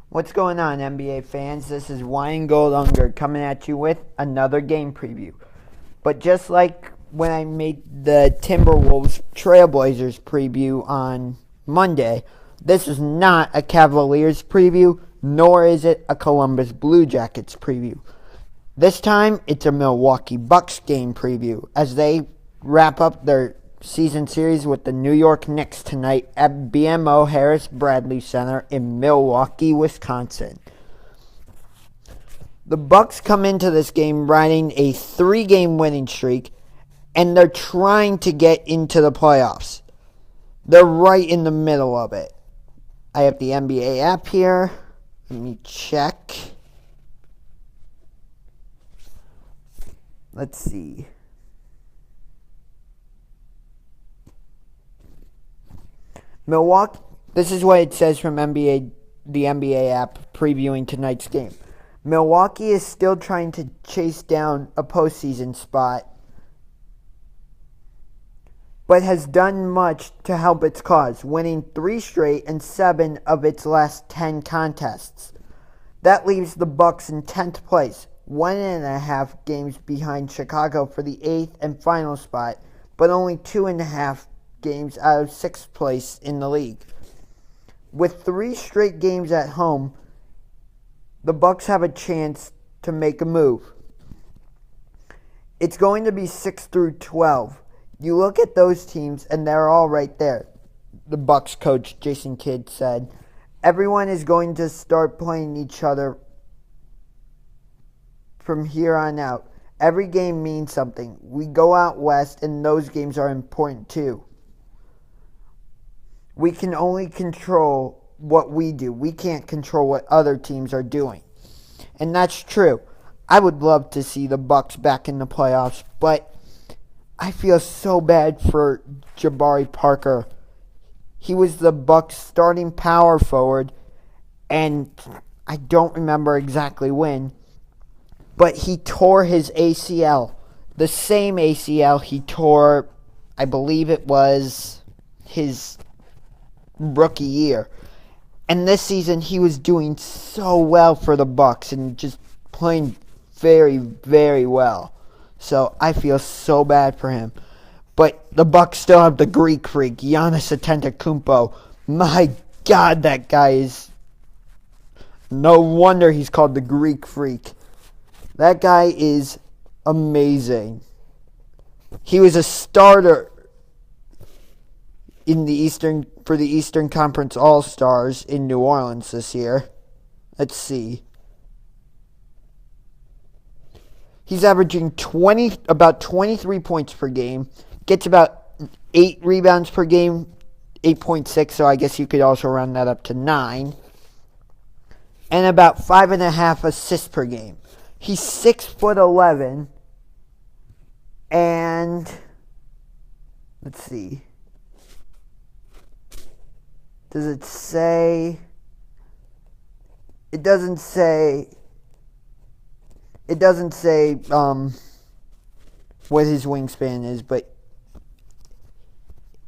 What's going on, NBA fans? This is Wine Gold Unger coming at you with another game preview. But just like when I made the Timberwolves Trailblazers preview on Monday, this is not a Cavaliers preview, nor is it a Columbus Blue Jackets preview. This time, it's a Milwaukee Bucks game preview as they wrap up their season series with the New York Knicks tonight at BMO Harris Bradley Center in Milwaukee, Wisconsin. The Bucks come into this game riding a 3-game winning streak, and they're trying to get into the playoffs. They're right in the middle of it. I have the NBA app here. Let me check. Let's see. Milwaukee, this is what it says from the NBA app previewing tonight's game. Milwaukee is still trying to chase down a postseason spot, but has done much to help its cause, winning 3 straight and 7 of its last 10 contests. That leaves the Bucks in 10th place, 1.5 games behind Chicago for the 8th and final spot, but only 2.5 games out of 6th place in the league. With 3 straight games at home, the Bucks have a chance to make a move. It's going to be 6 through 12. You look at those teams and they're all right there. The Bucks coach Jason Kidd said, everyone is going to start playing each other from here on out. Every game means something. We go out west and those games are important too. We can only control what we do. We can't control what other teams are doing. And that's true. I would love to see the Bucks back in the playoffs, but I feel so bad for Jabari Parker. He was the Bucks' starting power forward, and I don't remember exactly when, but he tore his ACL. The same ACL he tore, I believe it was his rookie year. And this season he was doing so well for the Bucks and just playing very, very well. So I feel so bad for him. But the Bucks still have the Greek freak, Giannis Antetokounmpo. My God, that guy is... No wonder he's called the Greek freak. That guy is amazing. He was a starter for the Eastern Conference All-Stars in New Orleans this year. Let's see. He's averaging about 23 points per game. Gets about 8 rebounds per game. 8.6, so I guess you could also round that up to 9. And about 5.5 assists per game. He's 6'11". And let's see. Does it say? It doesn't say what his wingspan is, but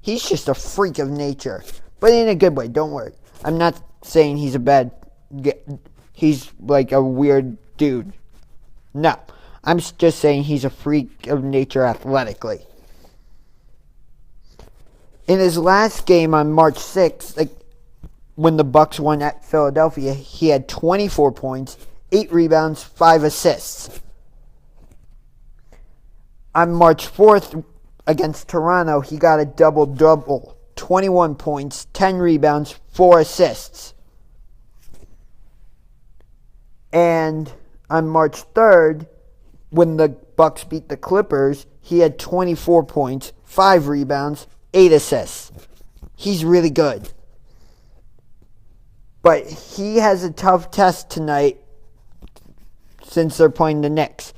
he's just a freak of nature. But in a good way, don't worry. I'm not saying he's like a weird dude. No. I'm just saying he's a freak of nature athletically. In his last game on March 6th, when the Bucks won at Philadelphia, he had 24 points, 8 rebounds, 5 assists. On March 4th, against Toronto, he got a double-double, 21 points, 10 rebounds, 4 assists. And on March 3rd, when the Bucks beat the Clippers, he had 24 points, 5 rebounds, 8 assists. He's really good. But he has a tough test tonight since they're playing the Knicks,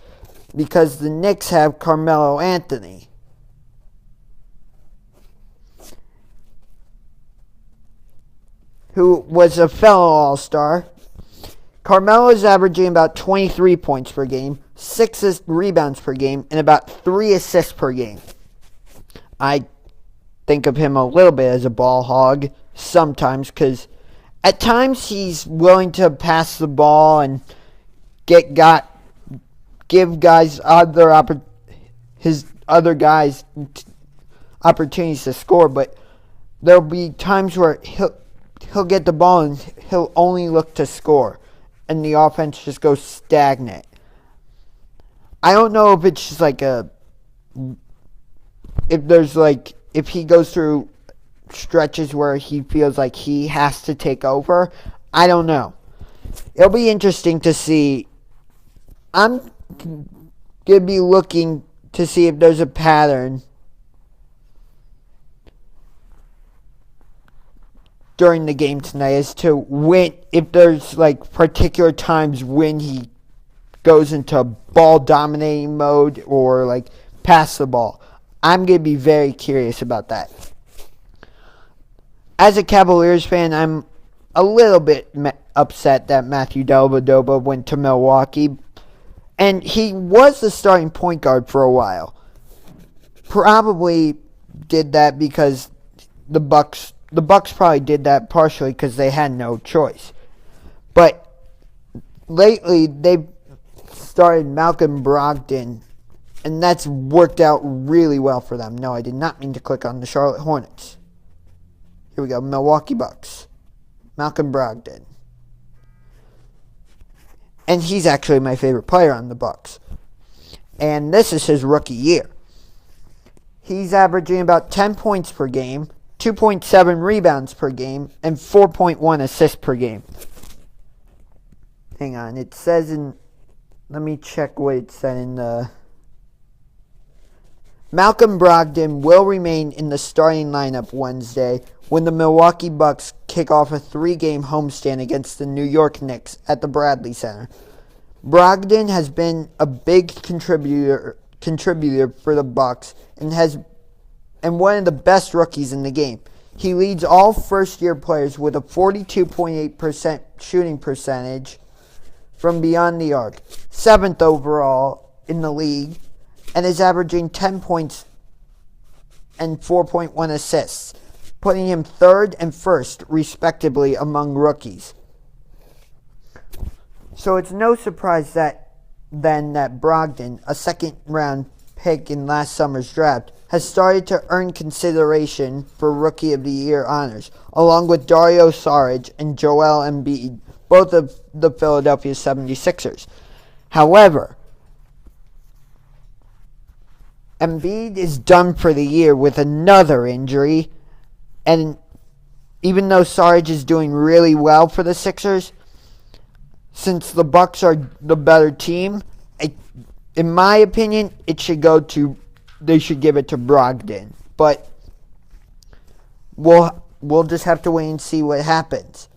because the Knicks have Carmelo Anthony, who was a fellow All-Star. Carmelo is averaging about 23 points per game, 6 rebounds per game, and about 3 assists per game. I think of him a little bit as a ball hog sometimes because At times he's willing to pass the ball and give guys his other guys opportunities to score, but there'll be times where he'll get the ball and he'll only look to score, and the offense just goes stagnant. I don't know if it's just if he goes through stretches where he feels like he has to take over. I don't know. It'll be interesting to see. I'm going to be looking to see if there's a pattern during the game tonight as to if there's particular times when he goes into ball dominating mode or pass the ball. I'm going to be very curious about that. As a Cavaliers fan, I'm a little bit upset that Matthew Dellavedova went to Milwaukee, and he was the starting point guard for a while. Probably did that because the Bucks probably did that partially because they had no choice. But lately, they've started Malcolm Brogdon, and that's worked out really well for them. No, I did not mean to click on the Charlotte Hornets. Here we go, Milwaukee Bucks. Malcolm Brogdon. And he's actually my favorite player on the Bucks. And this is his rookie year. He's averaging about 10 points per game, 2.7 rebounds per game, and 4.1 assists per game. Hang on, it says let me check what it said in the... Malcolm Brogdon will remain in the starting lineup Wednesday when the Milwaukee Bucks kick off a 3-game homestand against the New York Knicks at the Bradley Center. Brogdon has been a big contributor for the Bucks and one of the best rookies in the game. He leads all first-year players with a 42.8% shooting percentage from beyond the arc, 7th overall in the league, and is averaging 10 points and 4.1 assists, putting him 3rd and 1st, respectively, among rookies. So it's no surprise that Brogdon, a second-round pick in last summer's draft, has started to earn consideration for Rookie of the Year honors, along with Dario Saric and Joel Embiid, both of the Philadelphia 76ers. However, Embiid is done for the year with another injury, and even though Saric is doing really well for the Sixers, since the Bucks are the better team, in my opinion, they should give it to Brogdon. But we'll just have to wait and see what happens.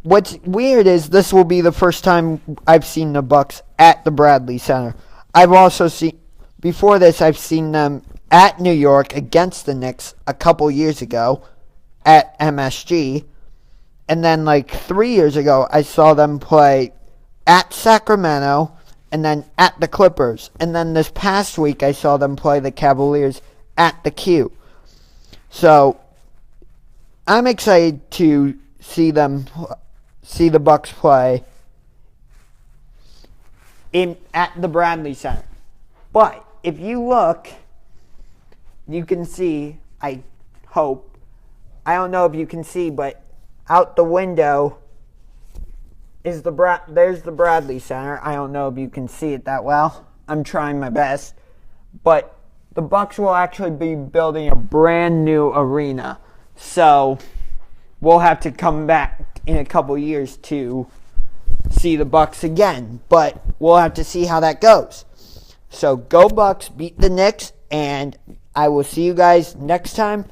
What's weird is this will be the first time I've seen the Bucks at the Bradley Center. Before this, I've seen them at New York against the Knicks a couple years ago at MSG. And then 3 years ago, I saw them play at Sacramento and then at the Clippers. And then this past week, I saw them play the Cavaliers at the Q. So I'm excited to see the Bucks play at the Bradley Center. But if you look, you can see, I hope, I don't know if you can see, but out the window is there's the Bradley Center. I don't know if you can see it that well. I'm trying my best. But the Bucks will actually be building a brand new arena. So we'll have to come back in a couple years to see the Bucks again. But we'll have to see how that goes. So go Bucks, beat the Knicks, and I will see you guys next time,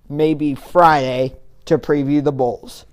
maybe Friday, to preview the Bulls.